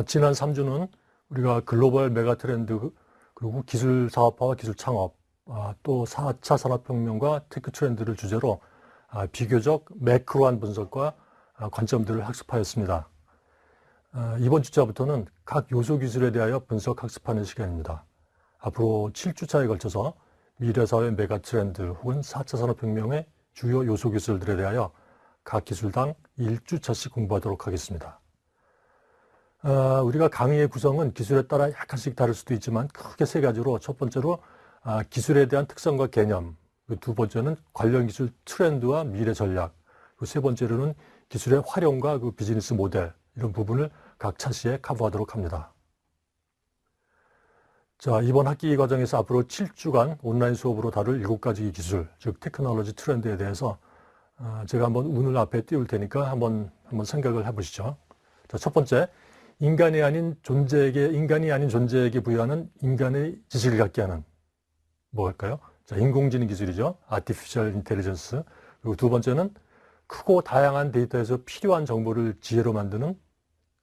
지난 3주는 우리가 글로벌 메가 트렌드 그리고 기술 사업화와 기술 창업, 또 4차 산업혁명과 테크 트렌드를 주제로 비교적 매크로한 분석과 관점들을 학습하였습니다. 이번 주자부터는 각 요소 기술에 대하여 분석 학습하는 시간입니다. 앞으로 7주차에 걸쳐서 미래사회 메가 트렌드 혹은 4차 산업혁명의 주요 요소 기술들에 대하여 각 기술당 1주차씩 공부하도록 하겠습니다. 우리가 강의의 구성은 기술에 따라 약간씩 다를 수도 있지만 크게 세 가지로, 첫 번째로 기술에 대한 특성과 개념, 두 번째는 관련 기술 트렌드와 미래 전략, 세 번째로는 기술의 활용과 비즈니스 모델, 이런 부분을 각 차시에 커버하도록 합니다. 자, 이번 학기 과정에서 앞으로 7주간 온라인 수업으로 다룰 7가지 기술, 즉 테크놀로지 트렌드에 대해서 제가 한번 운을 앞에 띄울 테니까 한번 생각을 해보시죠. 자, 첫 번째, 인간이 아닌 존재에게 부여하는 인간의 지식을 갖게 하는, 뭐랄까요? 자, 인공지능 기술이죠. Artificial Intelligence. 그리고 두 번째는 크고 다양한 데이터에서 필요한 정보를 지혜로 만드는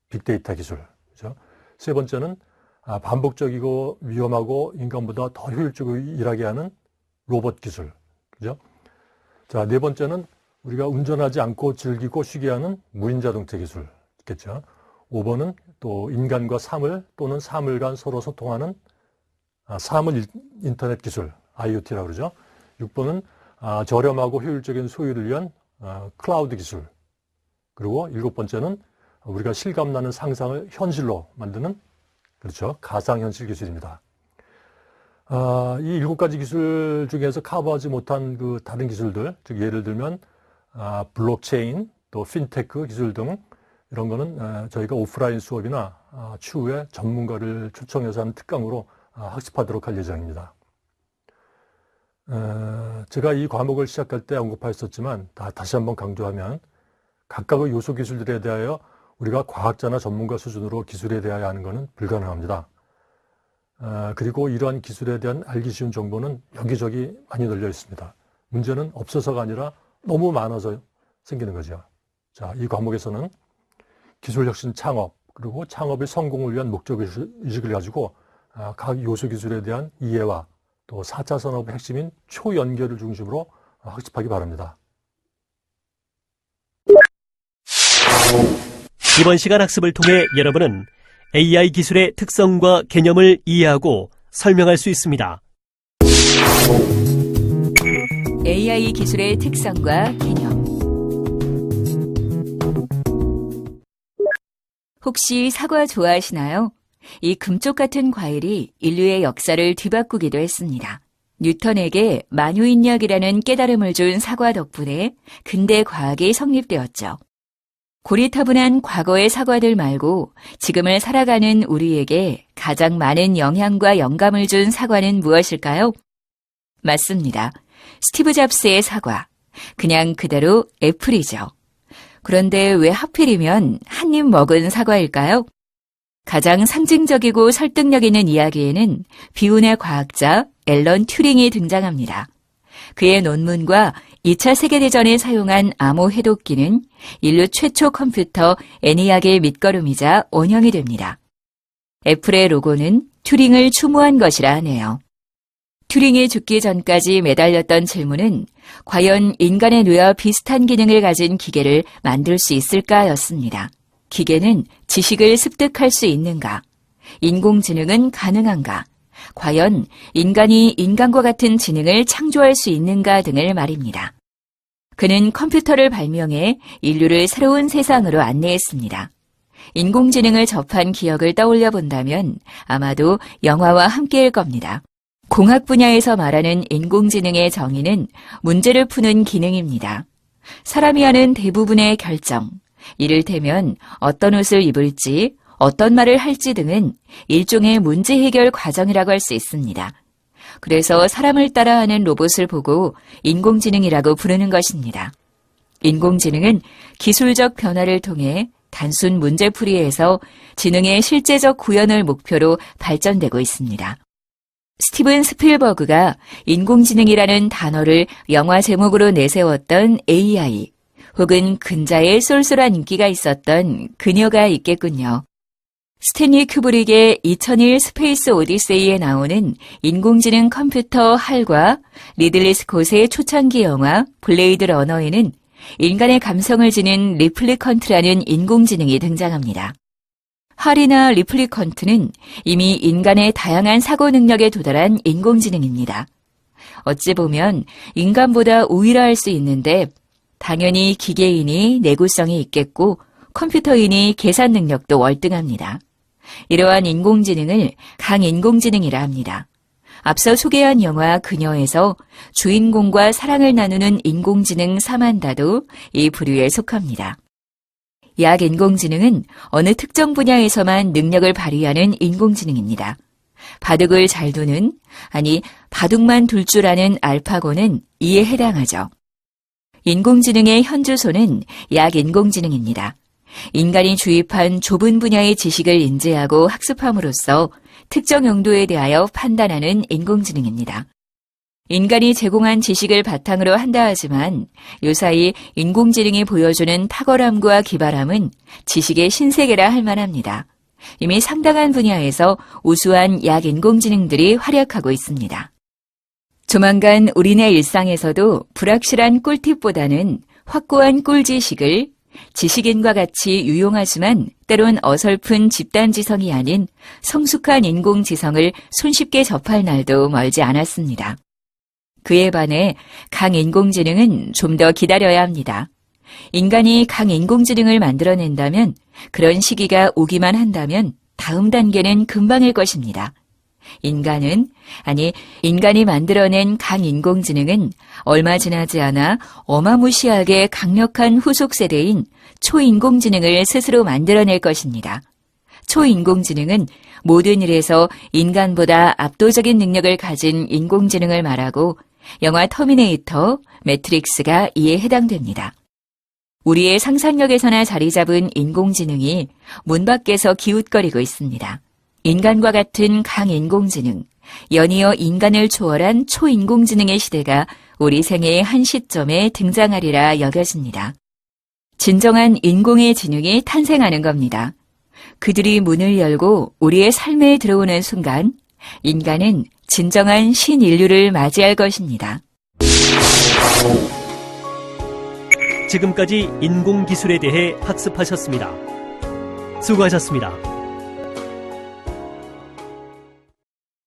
빅데이터 기술. 그죠? 세 번째는 반복적이고 위험하고 인간보다 더 효율적으로 일하게 하는 로봇 기술. 그죠? 자, 네 번째는 우리가 운전하지 않고 즐기고 쉬게 하는 무인자동차 기술. 있겠죠? 5번은 또 인간과 사물 또는 사물 간 서로 소통하는 사물 인터넷 기술, IoT라고 그러죠. 6번은 저렴하고 효율적인 소유를 위한 클라우드 기술. 그리고 7번째는 우리가 실감나는 상상을 현실로 만드는, 그렇죠, 가상현실 기술입니다. 이 7가지 기술 중에서 커버하지 못한 다른 기술들, 즉 예를 들면 블록체인, 또 핀테크 기술 등 이런 거는 저희가 오프라인 수업이나 추후에 전문가를 초청해서 하는 특강으로 학습하도록 할 예정입니다. 제가 이 과목을 시작할 때 언급하였었지만 다시 한번 강조하면 각각의 요소 기술들에 대하여 우리가 과학자나 전문가 수준으로 기술에 대하여 하는 것은 불가능합니다. 그리고 이러한 기술에 대한 알기 쉬운 정보는 여기저기 많이 널려 있습니다. 문제는 없어서가 아니라 너무 많아서 생기는 거죠. 자, 이 과목에서는 기술혁신 창업, 그리고 창업의 성공을 위한 목적의식을 가지고 각 요소 기술에 대한 이해와 또 4차 산업의 핵심인 초연결을 중심으로 학습하기 바랍니다. 이번 시간 학습을 통해 여러분은 AI 기술의 특성과 개념을 이해하고 설명할 수 있습니다. AI 기술의 특성과 개념. 혹시 사과 좋아하시나요? 이 금쪽 같은 과일이 인류의 역사를 뒤바꾸기도 했습니다. 뉴턴에게 만유인력이라는 깨달음을 준 사과 덕분에 근대 과학이 성립되었죠. 고리타분한 과거의 사과들 말고 지금을 살아가는 우리에게 가장 많은 영향과 영감을 준 사과는 무엇일까요? 맞습니다. 스티브 잡스의 사과. 그냥 그대로 애플이죠. 그런데 왜 하필이면 한 입 먹은 사과일까요? 가장 상징적이고 설득력 있는 이야기에는 비운의 과학자 앨런 튜링이 등장합니다. 그의 논문과 2차 세계대전에 사용한 암호 해독기는 인류 최초 컴퓨터 ENIAC의 밑거름이자 원형이 됩니다. 애플의 로고는 튜링을 추모한 것이라 하네요. 튜링이 죽기 전까지 매달렸던 질문은 과연 인간의 뇌와 비슷한 기능을 가진 기계를 만들 수 있을까였습니다. 기계는 지식을 습득할 수 있는가? 인공지능은 가능한가? 과연 인간이 인간과 같은 지능을 창조할 수 있는가 등을 말입니다. 그는 컴퓨터를 발명해 인류를 새로운 세상으로 안내했습니다. 인공지능을 접한 기억을 떠올려 본다면 아마도 영화와 함께일 겁니다. 공학 분야에서 말하는 인공지능의 정의는 문제를 푸는 기능입니다. 사람이 하는 대부분의 결정, 이를테면 어떤 옷을 입을지, 어떤 말을 할지 등은 일종의 문제 해결 과정이라고 할 수 있습니다. 그래서 사람을 따라하는 로봇을 보고 인공지능이라고 부르는 것입니다. 인공지능은 기술적 변화를 통해 단순 문제풀이에서 지능의 실제적 구현을 목표로 발전되고 있습니다. 스티븐 스필버그가 인공지능이라는 단어를 영화 제목으로 내세웠던 AI, 혹은 근자에 쏠쏠한 인기가 있었던 그녀가 있겠군요. 스탠리 큐브릭의 2001 스페이스 오디세이에 나오는 인공지능 컴퓨터 할과 리들리 스콧의 초창기 영화 블레이드 러너에는 인간의 감성을 지닌 리플리컨트라는 인공지능이 등장합니다. 할이나 리플리컨트는 이미 인간의 다양한 사고 능력에 도달한 인공지능입니다. 어찌 보면 인간보다 우위라할 수 있는데 당연히 기계인이 내구성이 있겠고 컴퓨터인이 계산 능력도 월등합니다. 이러한 인공지능을 강인공지능이라 합니다. 앞서 소개한 영화 그녀에서 주인공과 사랑을 나누는 인공지능 사만다도 이 부류에 속합니다. 약인공지능은 어느 특정 분야에서만 능력을 발휘하는 인공지능입니다. 바둑을 잘 두는, 아니 바둑만 둘 줄 아는 알파고는 이에 해당하죠. 인공지능의 현주소는 약인공지능입니다. 인간이 주입한 좁은 분야의 지식을 인지하고 학습함으로써 특정 용도에 대하여 판단하는 인공지능입니다. 인간이 제공한 지식을 바탕으로 한다 하지만 요사이 인공지능이 보여주는 탁월함과 기발함은 지식의 신세계라 할 만합니다. 이미 상당한 분야에서 우수한 약인공지능들이 활약하고 있습니다. 조만간 우리네 일상에서도 불확실한 꿀팁보다는 확고한 꿀지식을 지식인과 같이 유용하지만 때론 어설픈 집단지성이 아닌 성숙한 인공지성을 손쉽게 접할 날도 멀지 않았습니다. 그에 반해 강인공지능은 좀 더 기다려야 합니다. 인간이 강인공지능을 만들어낸다면, 그런 시기가 오기만 한다면 다음 단계는 금방일 것입니다. 인간이 만들어낸 강인공지능은 얼마 지나지 않아 어마무시하게 강력한 후속 세대인 초인공지능을 스스로 만들어낼 것입니다. 초인공지능은 모든 일에서 인간보다 압도적인 능력을 가진 인공지능을 말하고 영화 터미네이터, 매트릭스가 이에 해당됩니다. 우리의 상상력에서나 자리 잡은 인공지능이 문 밖에서 기웃거리고 있습니다. 인간과 같은 강인공지능, 연이어 인간을 초월한 초인공지능의 시대가 우리 생애의 한 시점에 등장하리라 여겨집니다. 진정한 인공의 지능이 탄생하는 겁니다. 그들이 문을 열고 우리의 삶에 들어오는 순간 인간은 진정한 신인류를 맞이할 것입니다. 지금까지 인공기술에 대해 학습하셨습니다. 수고하셨습니다.